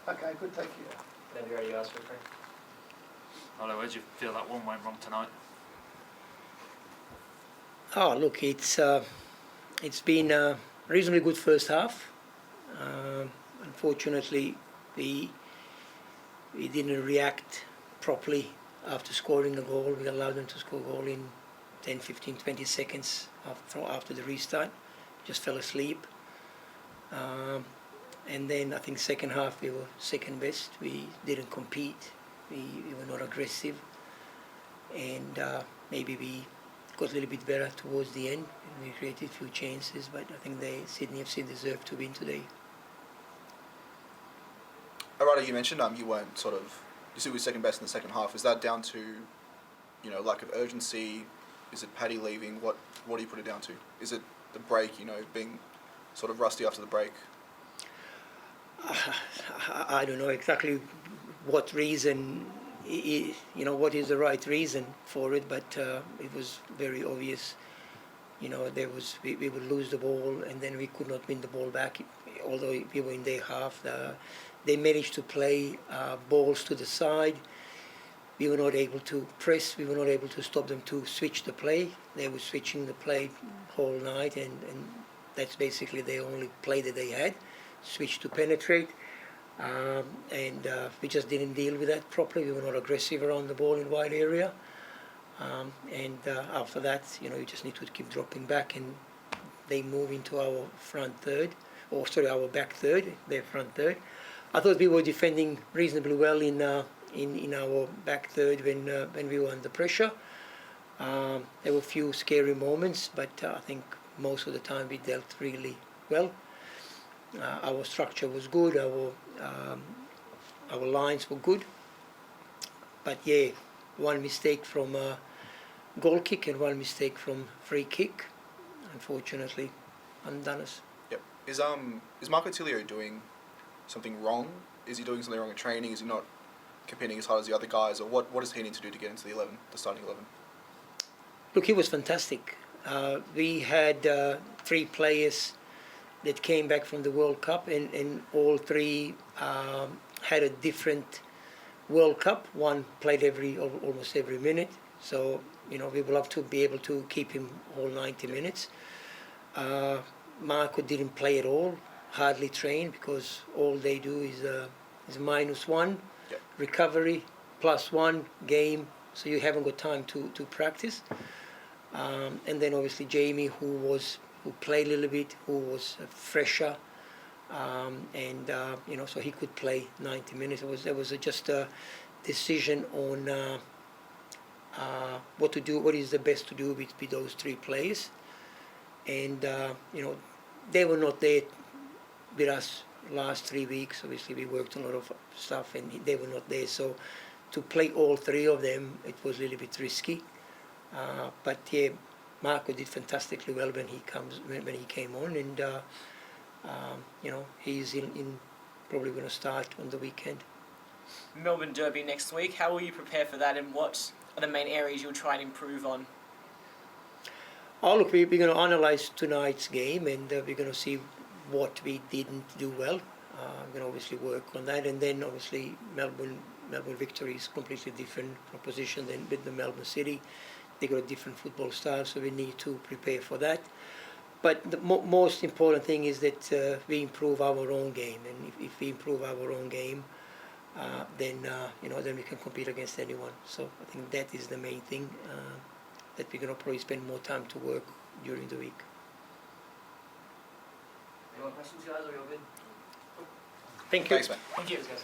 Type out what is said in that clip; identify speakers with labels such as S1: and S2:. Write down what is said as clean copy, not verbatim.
S1: Okay, good, thank you.
S2: Then you already asked for it.
S3: Hello, where do you feel that one went wrong tonight?
S4: Oh, look, it's been a reasonably good first half. Unfortunately, we didn't react properly after scoring a goal. We allowed them to score a goal in 10, 15, 20 seconds after the restart. Just fell asleep. And then I think second half we were second best. We didn't compete. We were not aggressive. And maybe we got a little bit better towards the end. And we created a few chances, but I think Sydney FC deserved to win today.
S5: Arada, you mentioned you said we were second best in the second half. Is that down to, lack of urgency? Is it Paddy leaving? What do you put it down to? Is it the break, being sort of rusty after the break?
S4: I don't know exactly what reason, what is the right reason for it, but it was very obvious. We would lose the ball and then we could not win the ball back, although we were in their half. They managed to play balls to the side. We were not able to press. We were not able to stop them to switch the play. They were switching the play whole night, and that's basically the only play that they had, switch to penetrate. And we just didn't deal with that properly. We were not aggressive around the ball in wide area. And after that, you just need to keep dropping back, and they move into our our back third, their front third. I thought we were defending reasonably well in our back third when we were under pressure. There were a few scary moments, but I think most of the time we dealt really well. Our structure was good. Our lines were good. But yeah, one mistake from a goal kick and one mistake from free kick, unfortunately, undone us.
S5: Yep. Is Marco Tilio doing something wrong? Is he doing something wrong in training? Is he not competing as hard as the other guys? Or what does he need to do to get into the starting 11?
S4: Look, he was fantastic. We had 3 players that came back from the World Cup, and all 3 had a different World Cup. One played almost every minute. So, we would love to be able to keep him all 90 minutes. Marco didn't play at all, hardly trained, because all they do is -1,
S5: yep,
S4: recovery, +1 game, so you haven't got time to practice. And then obviously Jamie, who played a little bit, who was fresher, and so he could play 90 minutes. There was just a decision on what to do, what is the best to do with those 3 players. And they were not there with us last 3 weeks. Obviously we worked on a lot of stuff and they were not there, so to play all 3 of them, it was a little bit risky. But yeah, Marco did fantastically well when he came on, and he's in probably going to start on the weekend.
S2: Melbourne Derby next week. How will you prepare for that, and what are the main areas you'll try and improve on?
S4: Oh, look, we're going to analyse tonight's game, and we're going to see what we didn't do well. We're going to obviously work on that, and then obviously Melbourne Victory is completely different proposition than with the Melbourne City. They got a different football style, so we need to prepare for that. But the most important thing is that we improve our own game, and if we improve our own game, then we can compete against anyone. So I think that is the main thing that we're going to probably spend more time to work during the week.
S2: Any more questions, guys, or you're good?
S4: Thank you.
S5: Thanks, man.
S2: Thank you, guys.